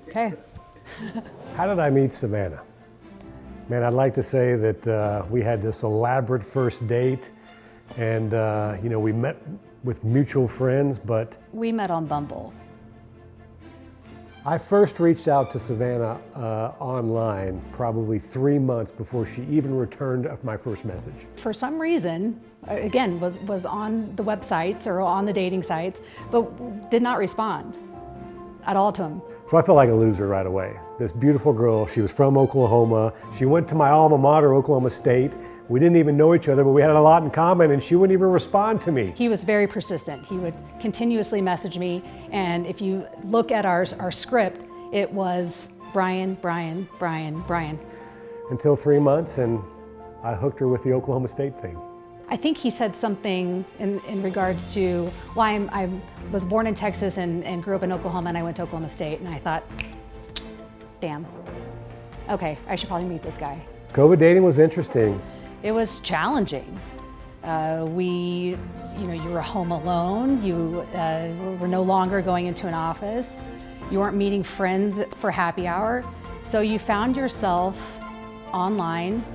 Okay. How did I meet Savannah? Man, I'd like to say that we had this elaborate first date and, we met with mutual friends, but We met on Bumble. I first reached out to Savannah online probably 3 months before she even returned my first message. For some reason, again, was on the websites or on the dating sites, but did not respond at all to him. So I felt like a loser right away. This beautiful girl, she was from Oklahoma. She went to my alma mater, Oklahoma State. We didn't even know each other, but we had a lot in common, and she wouldn't even respond to me. He was very persistent. He would continuously message me, and if you look at our script, it was Brian, Brian, Brian, Brian. Until 3 months, and I hooked her with the Oklahoma State thing. I think he said something in regards to why I was born in Texas and grew up in Oklahoma, and I went to Oklahoma State, and I thought, damn, okay, I should probably meet this guy. COVID dating was interesting. It was challenging. You were home alone. You were no longer going into an office. You weren't meeting friends for happy hour. So you found yourself online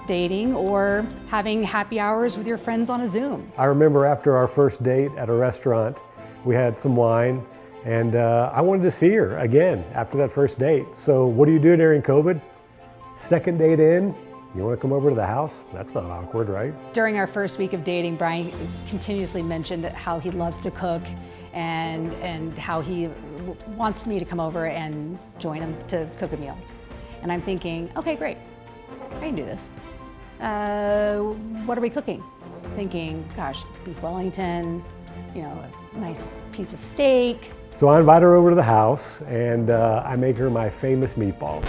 dating or having happy hours with your friends on a Zoom. I remember after our first date at a restaurant, we had some wine, and I wanted to see her again after that first date. So what do you do during COVID? Second date in, you want to come over to the house? That's not awkward, right? During our first week of dating, Brian continuously mentioned how he loves to cook and how he wants me to come over and join him to cook a meal. And I'm thinking, okay, great, I can do this. What are we cooking? Thinking, gosh, beef Wellington, a nice piece of steak. So I invite her over to the house, and I make her my famous meatballs.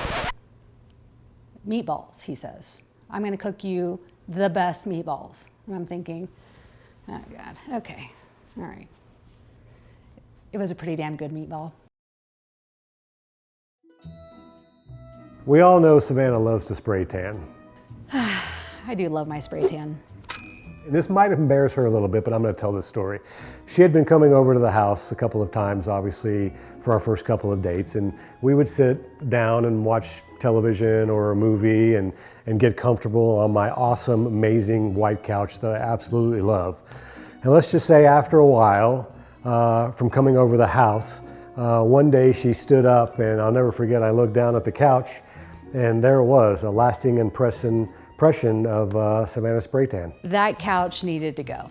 Meatballs, he says. I'm gonna cook you the best meatballs. And I'm thinking, oh God, okay, all right. It was a pretty damn good meatball. We all know Savannah loves to spray tan. I do love my spray tan. And this might embarrass her a little bit, but I'm going to tell this story. She had been coming over to the house a couple of times, obviously, for our first couple of dates, and we would sit down and watch television or a movie and get comfortable on my awesome, amazing white couch that I absolutely love. And let's just say after a while, from coming over the house, one day she stood up, and I'll never forget, I looked down at the couch, and there it was, a lasting impression of Savannah spray tan. That couch needed to go.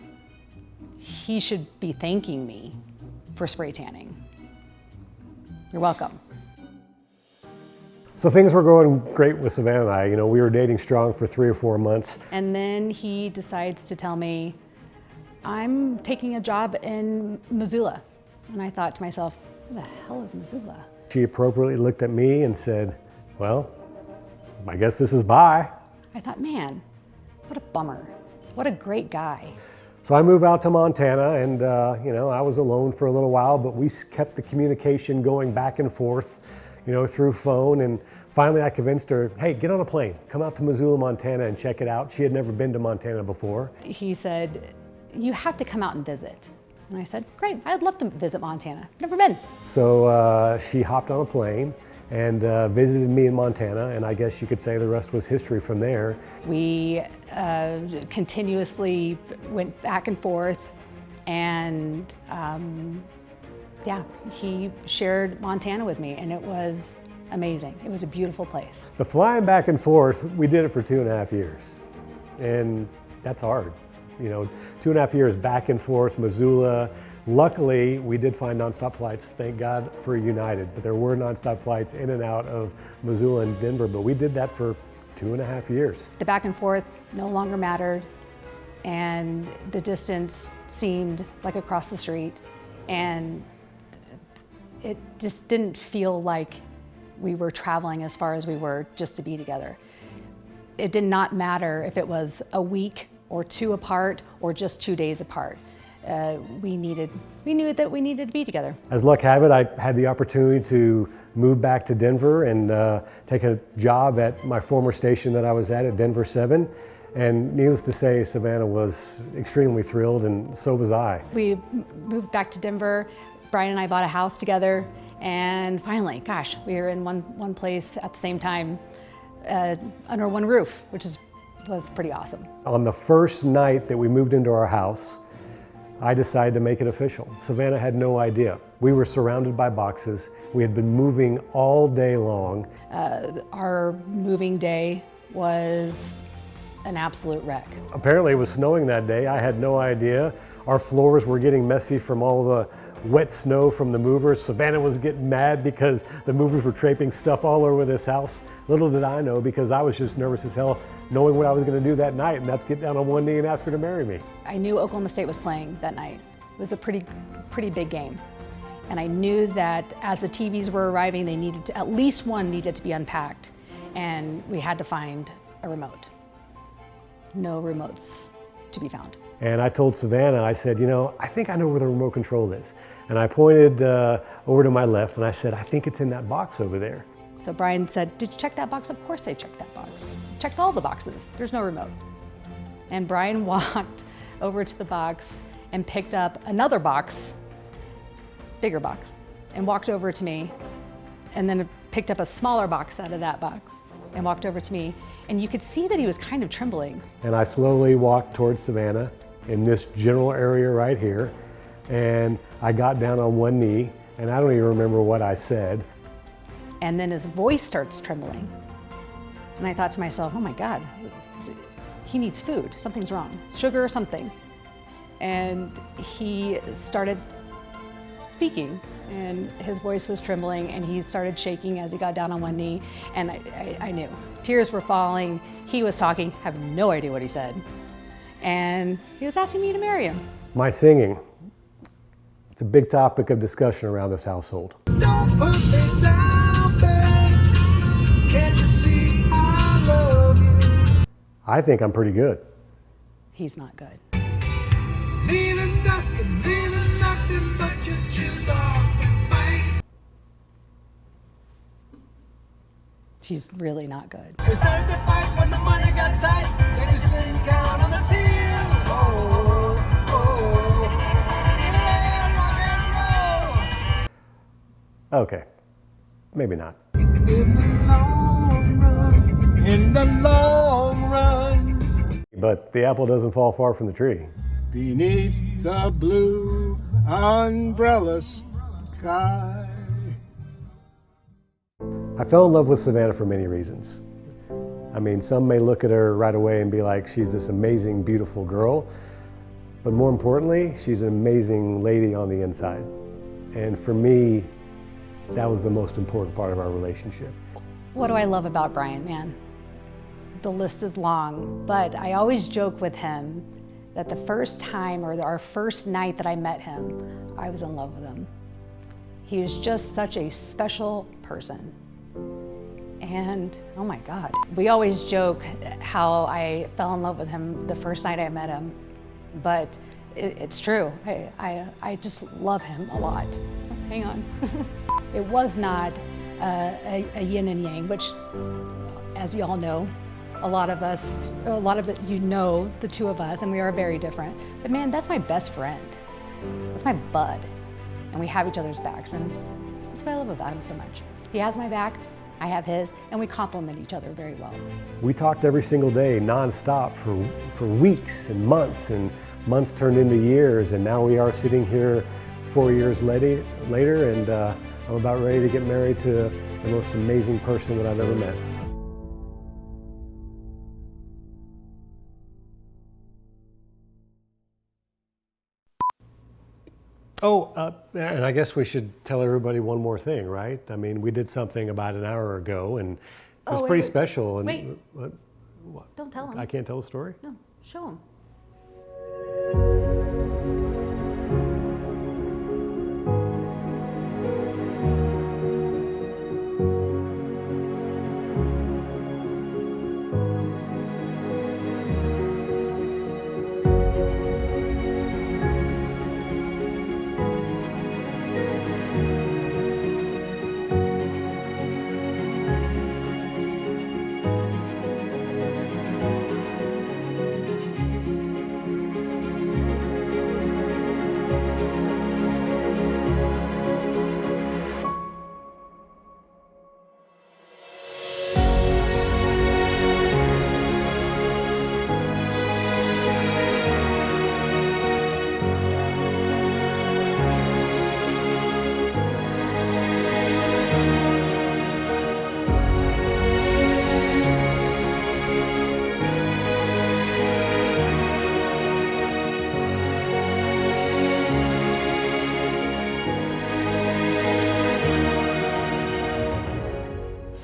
He should be thanking me for spray tanning. You're welcome. So things were going great with Savannah and I. We were dating strong for 3 or 4 months. And then he decides to tell me, I'm taking a job in Missoula. And I thought to myself, who the hell is Missoula? She appropriately looked at me and said, well, I guess this is bye. I thought, man, what a bummer. What a great guy. So I moved out to Montana, and I was alone for a little while, but we kept the communication going back and forth, through phone. And finally I convinced her, hey, get on a plane, come out to Missoula, Montana and check it out. She had never been to Montana before. He said, you have to come out and visit. And I said, great, I'd love to visit Montana. Never been. So she hopped on a plane and visited me in Montana, and I guess you could say the rest was history from there. We continuously went back and forth, and he shared Montana with me, and it was amazing. It was a beautiful place. The flying back and forth, we did it for 2.5 years, and that's hard. 2.5 years back and forth, Missoula. Luckily, we did find nonstop flights, thank God for United, but there were nonstop flights in and out of Missoula and Denver, but we did that for 2.5 years. The back and forth no longer mattered, and the distance seemed like across the street, and it just didn't feel like we were traveling as far as we were just to be together. It did not matter if it was a week or 2 apart or just 2 days apart. We knew that we needed to be together. As luck have it, I had the opportunity to move back to Denver and take a job at my former station that I was at Denver 7. And needless to say, Savannah was extremely thrilled, and so was I. We moved back to Denver. Brian and I bought a house together, And finally, gosh, we were in one place at the same time, under one roof, which was pretty awesome. On the first night that we moved into our house, I decided to make it official. Savannah had no idea. We were surrounded by boxes. We had been moving all day long. Our moving day was an absolute wreck. Apparently it was snowing that day. I had no idea. Our floors were getting messy from all the wet snow from the movers. Savannah was getting mad because the movers were draping stuff all over this house. Little did I know, because I was just nervous as hell knowing what I was going to do that night, and that's get down on one knee and ask her to marry me. I knew Oklahoma State was playing that night. It was a pretty big game. And I knew that as the TVs were arriving, they needed to, at least one needed to be unpacked. And we had to find a remote. No remotes to be found. And I told Savannah, I said, you know, I think I know where the remote control is. And I pointed over to my left and I said, I think it's in that box over there. So Brian said, did you check that box? Of course I checked that box. Checked all the boxes. There's no remote. And Brian walked over to the box and picked up another box, bigger box, and walked over to me, and then picked up a smaller box out of that box and walked over to me. And you could see that he was kind of trembling. And I slowly walked towards Savannah in this general area right here. And I got down on one knee, and I don't even remember what I said. And then his voice starts trembling. And I thought to myself, oh my God, he needs food. Something's wrong. Sugar or something. And he started speaking, and his voice was trembling, and he started shaking as he got down on one knee. And I knew. Tears were falling. He was talking. I have no idea what he said. And he was asking me to marry him. My singing. It's a big topic of discussion around this household. Don't put me down, babe. Can't you see I love you? I think I'm pretty good. He's not good. Leaving nothing but your shoes off and fight. He's really not good. It's time to fight when the money got tight. Then you string down on the tears. Oh, oh, yeah, rock and roll. Okay, maybe not. In the long run, But the apple doesn't fall far from the tree. beneath the blue umbrella sky. I fell in love with Savannah for many reasons. I mean, some may look at her right away and be like, she's this amazing, beautiful girl. But more importantly, she's an amazing lady on the inside. And for me, that was the most important part of our relationship. What do I love about Brian, man? The list is long, but I always joke with him that the first time or our first night that I met him, I was in love with him. He was just such a special person. And oh my God, we always joke how I fell in love with him the first night I met him, but it's true. I just love him a lot. Hang on. It was not a yin and yang, which, as you all know, a lot of it, you know, the two of us, and we are very different. But man, that's my best friend. That's my bud. And we have each other's backs, and that's what I love about him so much. He has my back, I have his, and we complement each other very well. We talked every single day, nonstop, for weeks and months turned into years, and now we are sitting here 4 years later, and I'm about ready to get married to the most amazing person that I've ever met. Oh, and I guess we should tell everybody one more thing, right? I mean, we did something about an hour ago, and it was pretty special. And Wait. what? Don't tell him. I can't tell the story? No, show him.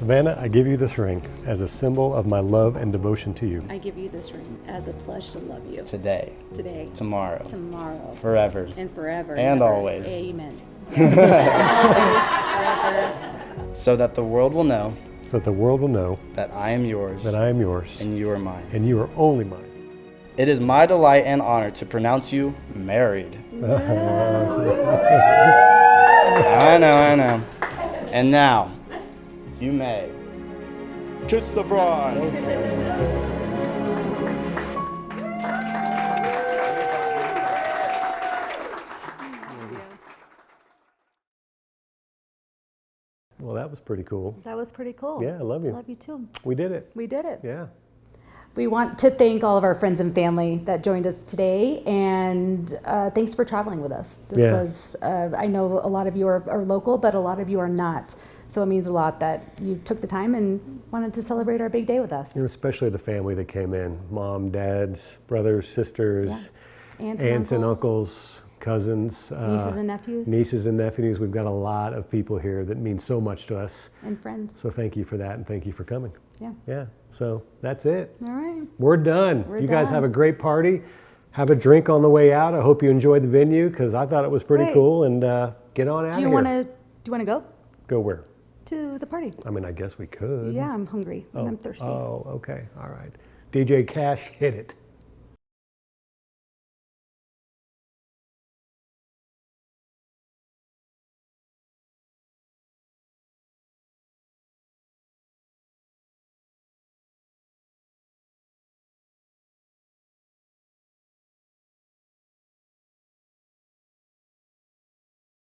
Savannah, I give you this ring as a symbol of my love and devotion to you. I give you this ring as a pledge to love you Today, today, tomorrow, tomorrow, forever. and forever. And ever. always. Amen. Always, forever. So that the world will know So that the world will know that I am yours that I am yours and you are mine. and you are only mine. It is my delight and honor to pronounce you married. I know. And now, you may kiss the bride. Well, that was pretty cool. That was pretty cool. Yeah, I love you. Love you too. We did it. We did it. Yeah. We want to thank all of our friends and family that joined us today, and thanks for traveling with us. This Yeah. was, I know a lot of you are local, but a lot of you are not. So it means a lot that you took the time and wanted to celebrate our big day with us. And especially the family that came in, mom, dads, brothers, sisters, Yeah. aunts and uncles, cousins, Nieces and nephews. nieces and nephews. We've got a lot of people here that mean so much to us. And friends. So thank you for that, and thank you for coming. Yeah. Yeah, so that's it. All right. We're done. We're You guys done. have a great party. Have a drink on the way out. I hope you enjoyed the venue because I thought it was pretty Great. cool. And get on out Do of you here. want to? Do you want to go Go where? to the party? I mean, I guess we could. Yeah, I'm hungry and I'm thirsty. Oh, okay. All right. DJ Cash, hit it.